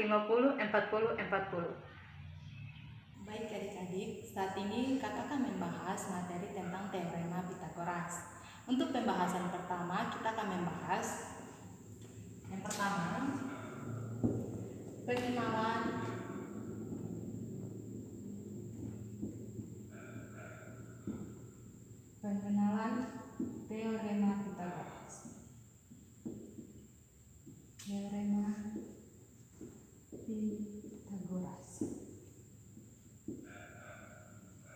50, 40, 40. Baik adik-adik, saat ini kakak akan membahas materi tentang teorema Pythagoras. Untuk pembahasan pertama, kita akan membahas yang pertama, pengenalan teorema Pythagoras. Teorema Pythagoras.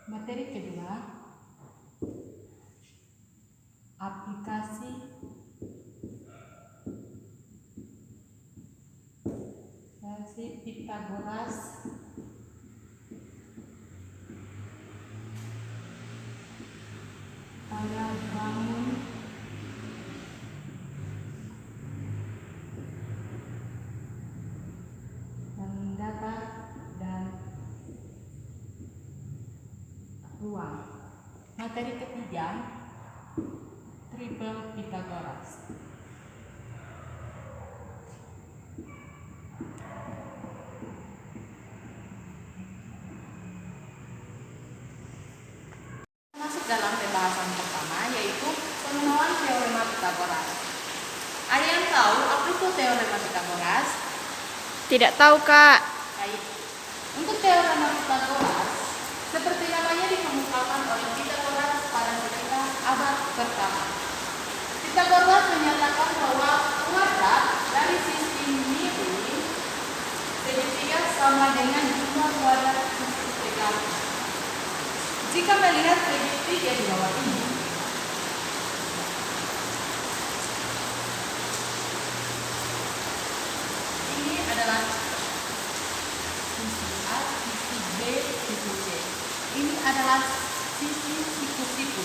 Materi kedua, aplikasi Pythagoras pada bangun mendatar dan ruang. Materi ketiga, triple Pythagoras. Masuk dalam pembahasan pertama, yaitu pengenalan teorema Pythagoras. Ada yang tahu apa itu teorema Pythagoras? Tidak tahu, Kak. Baik. Untuk teorema Pythagoras, seperti namanya dikemukakan oleh Pythagoras pada sekitar abad pertama. Pythagoras menyatakan bahwa kuadrat dari sisi miring segitiga sama dengan jumlah kuadrat sisi tegaknya. Jika melihat segitiga di bawah ini, ini adalah sisi A, sisi B, sisi C. Ini adalah sisi siku-siku.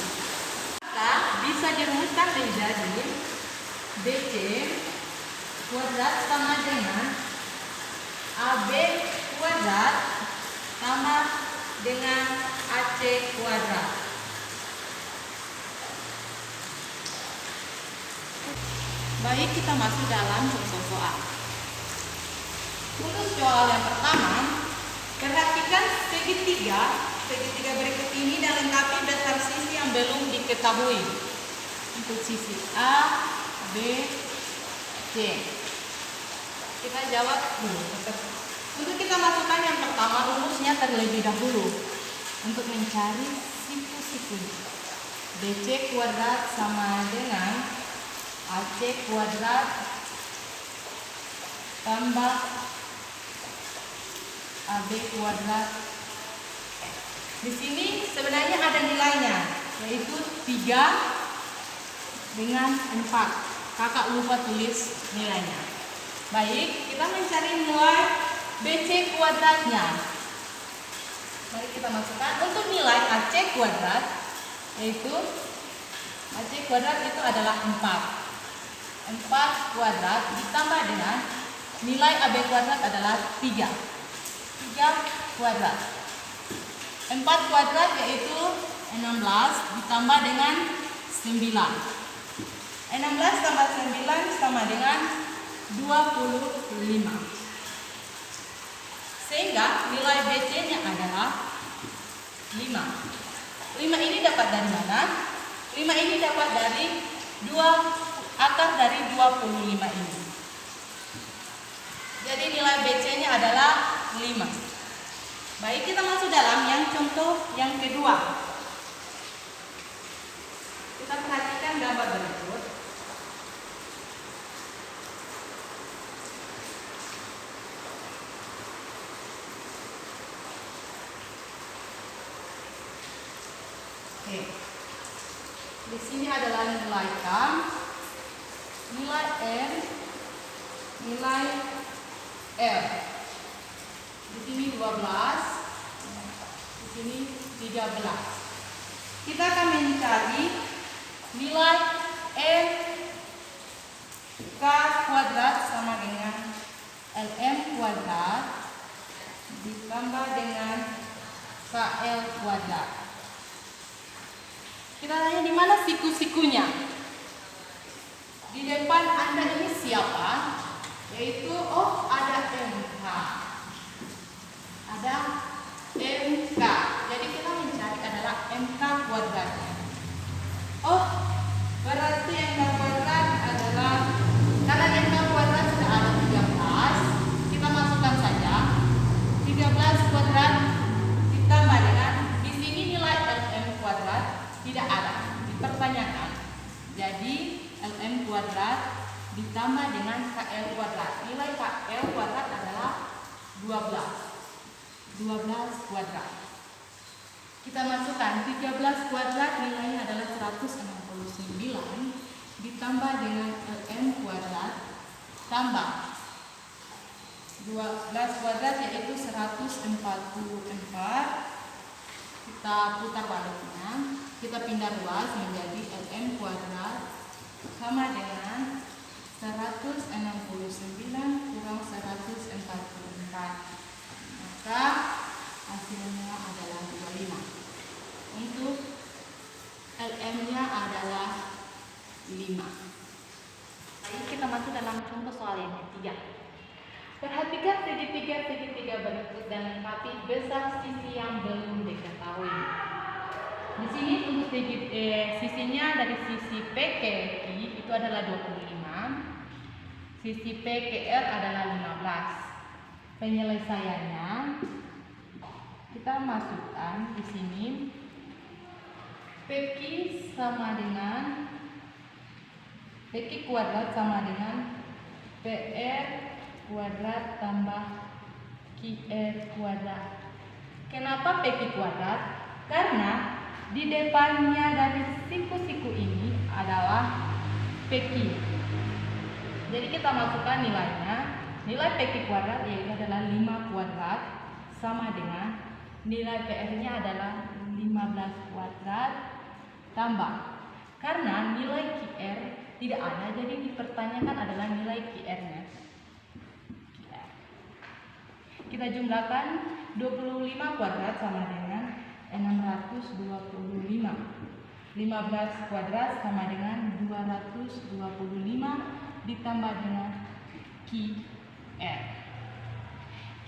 Maka bisa dirumuskan menjadi BC kuadrat sama dengan AB kuadrat sama dengan AC kuadrat. Baik, kita masuk dalam contoh soal. Untuk soal yang pertama, perhatikan segitiga berikut ini dan lengkapi dasar sisi yang belum diketahui. Untuk sisi A, B, C. Kita jawab dulu. Untuk kita masukkan yang pertama, rumusnya terlebih dahulu. Untuk mencari siku-siku, BC kuadrat sama dengan AC kuadrat tambah AB kuadrat. Di sini sebenarnya ada nilainya, yaitu 3 dengan 4. Kakak lupa tulis nilainya. Baik, kita mencari nilai BC kuadratnya. Mari kita masukkan. Untuk nilai AC kuadrat, yaitu AC kuadrat itu adalah 4. 4 kuadrat ditambah dengan nilai AB kuadrat adalah 3. 3 kuadrat. 4 kuadrat yaitu 16 ditambah dengan 9. 16 tambah 9 sama dengan 25. Sehingga nilai BC-nya adalah 5. 5 ini dapat dari mana? 5 ini dapat dari 2 akar dari 25 ini. Jadi nilai BC-nya adalah 5. Baik, kita masuk dalam yang contoh yang kedua. Kita perhatikan gambar berikut. Oke. Di sini adalah nilai K, nilai N, nilai L. Di sini 12, di sini 13. Kita akan mencari nilai N K kuadrat sama dengan LM kuadrat ditambah dengan KL kuadrat. Kita tanya di mana siku-sikunya. Di depan Anda ini siapa? Yaitu ada MH 12 kuadrat. Kita masukkan 13 kuadrat, nilainya adalah 169 ditambah dengan ln kuadrat tambah 12 kuadrat yaitu 144. Kita putar baliknya, kita pindah ruas menjadi ln kuadrat sama dengan 169 kurang 144. Maka hasilnya adalah 25. Untuk ln-nya adalah 5. Baik, kita masuk dalam contoh soal yang ketiga. Perhatikan segitiga berikut dan lengkapi besar sisi yang belum diketahui. Di sini untuk sisinya dari sisi P ke Q itu adalah 25, sisi P ke R adalah 15. Penyelesaiannya kita masukkan di sini PQ sama dengan PQ kuadrat sama dengan PR kuadrat tambah QR kuadrat. Kenapa PQ kuadrat? Karena di depannya dari siku-siku ini adalah PQ. Jadi kita masukkan nilainya. Nilai PQ kuadrat yaitu adalah 5 kuadrat sama dengan nilai PR-nya adalah 15 kuadrat tambah. Karena nilai QR tidak ada, jadi dipertanyakan adalah nilai QR-nya. Kita jumlahkan 25 kuadrat sama dengan 625. 15 kuadrat sama dengan 225 ditambah dengan QR.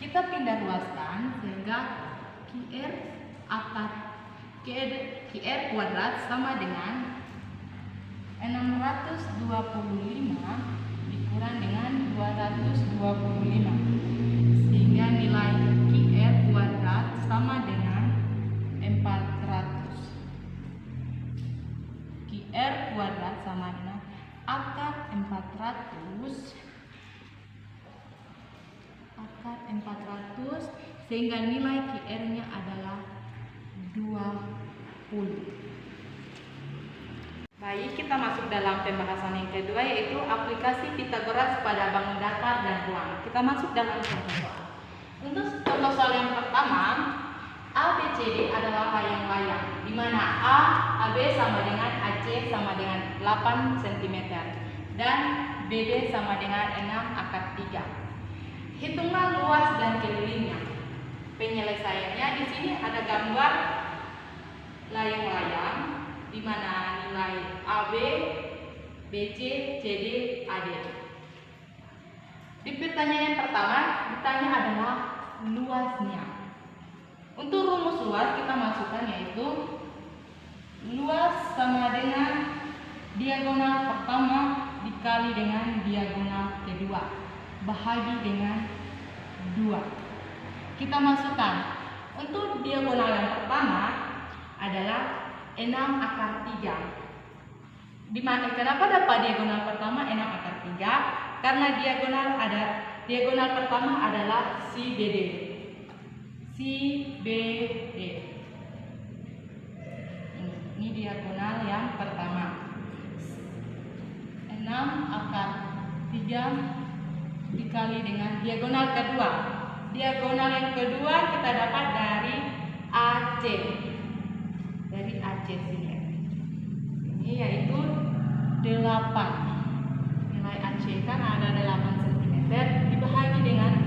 Kita pindah ruaskan sehingga QR kuadrat sama dengan 625 dikurang dengan 225. Sehingga nilai QR kuadrat sama dengan 400. QR kuadrat sama dengan akar 400 sehingga nilai QR-nya adalah 20. Baik, kita masuk dalam pembahasan yang kedua yaitu aplikasi Pythagoras pada bangun datar dan ruang. Kita masuk dalam contoh soal. Untuk contoh soal yang pertama, ABCD adalah layang-layang di mana AB sama dengan AC sama dengan 8 cm dan BD sama dengan 6 akar 3. Hitunglah luas dan kelilingnya. Penyelesaiannya di sini ada gambar layang-layang di mana nilai AB, BC, CD, AD. Di pertanyaan yang pertama ditanya adalah luasnya. Untuk rumus luas kita masukkan yaitu luas sama dengan diagonal pertama dikali dengan diagonal kedua bahagi dengan 2. Kita masukkan untuk diagonal yang pertama adalah 6 akar 3. Kenapa dapat diagonal pertama 6 akar 3? Karena diagonal pertama adalah CBD. Ini diagonal yang pertama. 6 akar 3 dikali dengan diagonal kedua. Diagonal yang kedua kita dapat dari AC. Dari AC sini. Ini yaitu 8. Nilai AC kan ada 8 cm dibahagi dengan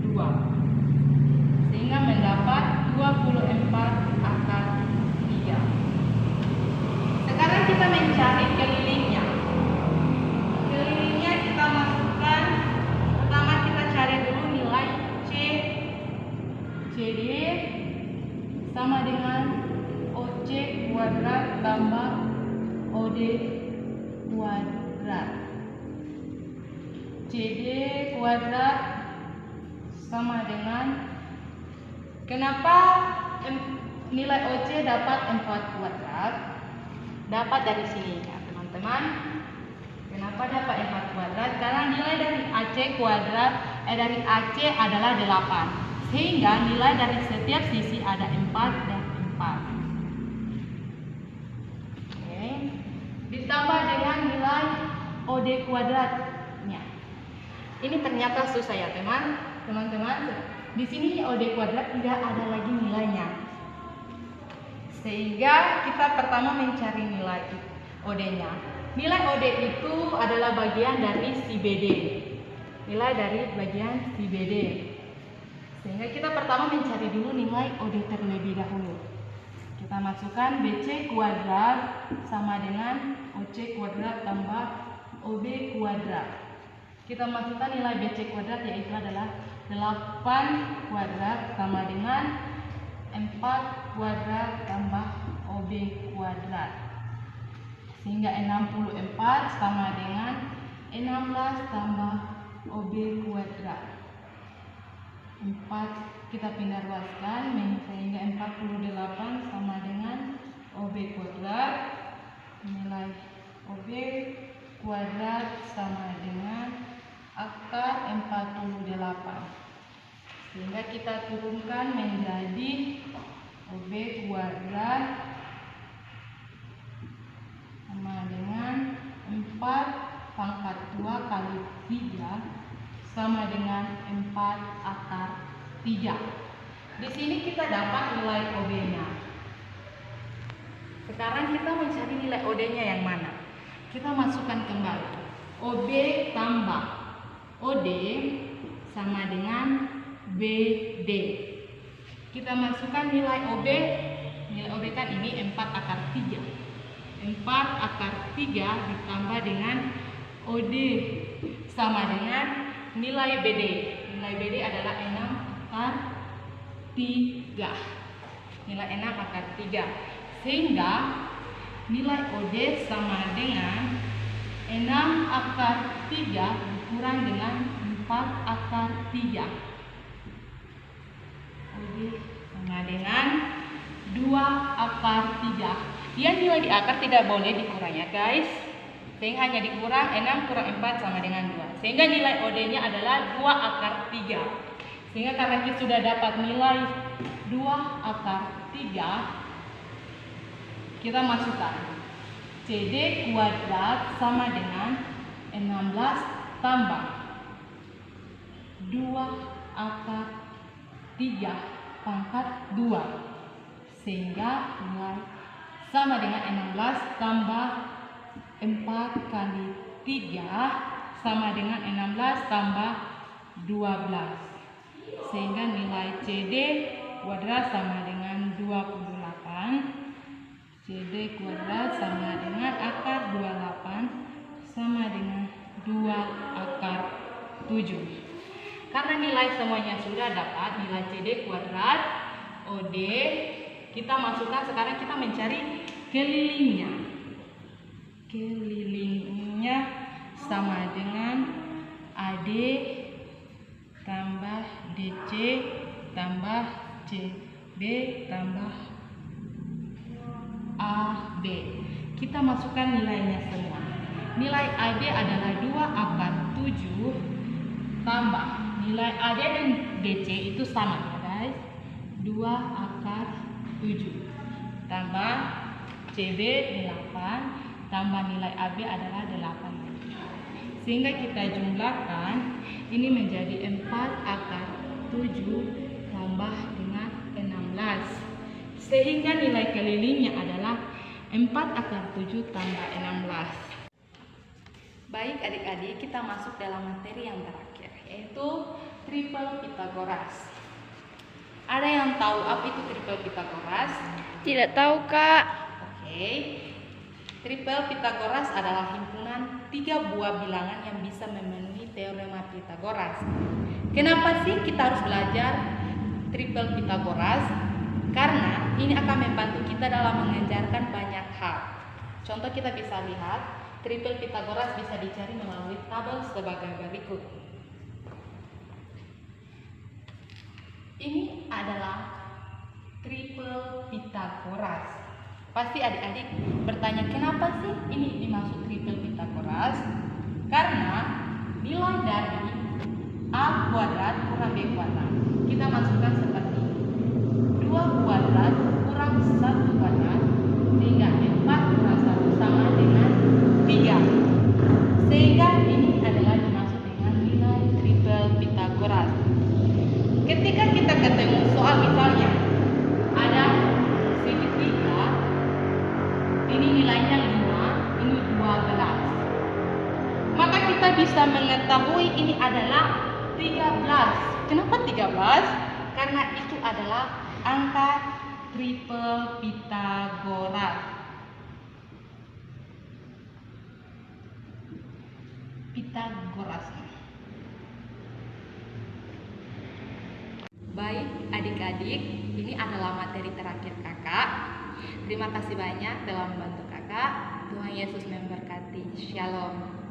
2. Sehingga mendapat 24 akar 3. Sekarang kita mencari kelilingnya. Kelilingnya kita masukkan. Pertama kita cari dulu nilai CD sama dengan OC kuadrat tambah OD kuadrat. CD kuadrat sama dengan, kenapa nilai OC dapat 4 kuadrat? Dapat dari sini ya teman-teman. Kenapa dapat 4 kuadrat? Karena nilai dari AC kuadrat dari AC adalah 8. Sehingga nilai dari setiap sisi ada 4 dan 4. Oke. Ditambah dengan nilai OD kuadratnya. Ini ternyata susah ya teman-teman. Di sini OD kuadrat tidak ada lagi nilainya. Sehingga kita pertama mencari nilai OD-nya. Nilai OD itu adalah bagian dari si BD. Nilai dari bagian si BD. Sehingga kita pertama mencari dulu nilai OD terlebih dahulu. Kita masukkan BC kuadrat sama dengan OC kuadrat tambah OB kuadrat. Kita masukkan nilai BC kuadrat yaitu adalah 8 kuadrat sama dengan 4 kuadrat tambah OB kuadrat. Sehingga 64 sama dengan 16 tambah OB kuadrat. 4 kita pindah ruaskan sehingga 48 sama dengan OB kuadrat. Nilai OB kuadrat sama dengan akar 48. Sehingga kita turunkan menjadi OB kuadrat sama dengan 4 pangkat 2 kali 3 sama dengan 4 akar 3. Di sini kita dapat nilai OB-nya. Sekarang kita mencari nilai OD-nya yang mana? Kita masukkan kembali. OB tambah OD sama dengan BD. Kita masukkan nilai OB. Nilai OB kan ini 4 akar 3. 4 akar 3 ditambah dengan OD sama dengan nilai BD. Nilai BD adalah 6 akar 3. Nilai 6 akar 3. Sehingga nilai OD sama dengan 6 akar 3 dikurang dengan 4 akar 3. OD sama dengan 2 akar 3. Yang nilai di akar tidak boleh dikurang ya guys. Sehingga hanya dikurang 6 kurang 4 sama dengan 2. Sehingga nilai OD-nya adalah 2 akar 3. Sehingga karena kita sudah dapat nilai 2 akar 3, kita masukkan CD kuadrat sama dengan 16 tambah 2 akar 3 pangkat 2. Sehingga nilai sama dengan 16 tambah 4 kali 3 sama dengan 16 tambah 12. Sehingga nilai CD kuadrat sama dengan 28. CD kuadrat sama dengan akar 28 sama dengan 2 akar 7. Karena nilai semuanya sudah dapat, nilai CD kuadrat, OD, kita masukkan. Sekarang kita mencari kelilingnya. Kelilingnya sama dengan AD tambah DC tambah CB tambah AB. Kita masukkan nilainya semua. Nilai AD adalah 2 akar 7 tambah nilai AD dan DC itu sama ya guys. 2 akar 7 tambah CB 8 tambah nilai AB adalah 8. Sehingga kita jumlahkan ini menjadi 4 akar 7 tambah dengan 16. Sehingga nilai kelilingnya adalah 4 akar 7 tambah 16. Baik adik-adik, kita masuk dalam materi yang terakhir, yaitu triple Pythagoras. Ada yang tahu apa itu triple Pythagoras? Tidak tahu, Kak. Oke. Triple Pythagoras adalah himpunan 3 buah bilangan yang bisa memenuhi teorema Pythagoras. Kenapa sih kita harus belajar triple Pythagoras? Karena ini akan membantu kita dalam mengajarkan banyak hal. Contoh kita bisa lihat, triple Pythagoras bisa dicari melalui tabel sebagai berikut. Ini adalah triple Pythagoras. Pasti adik-adik bertanya, kenapa sih ini dimaksud triple Pythagoras? Karena nilai dari A kuadrat kurang B kuadrat. Kita masukkan seperti ini. 2 kuadrat kurang 1 kuadrat, sehingga 4 kurang 1 sama dengan 3. Sehingga ini adalah dimaksud dengan nilai triple Pythagoras. Ketika kita ketemu soal misalnya ada segitiga, ini nilainya 5, ini 12. Maka kita bisa mengetahui ini adalah 13. Kenapa 13? Karena itu adalah angka triple Pythagoras. Pythagoras. Baik adik-adik, ini adalah materi terakhir kakak. Terima kasih banyak telah membantu kakak. Tuhan Yesus memberkati. Shalom.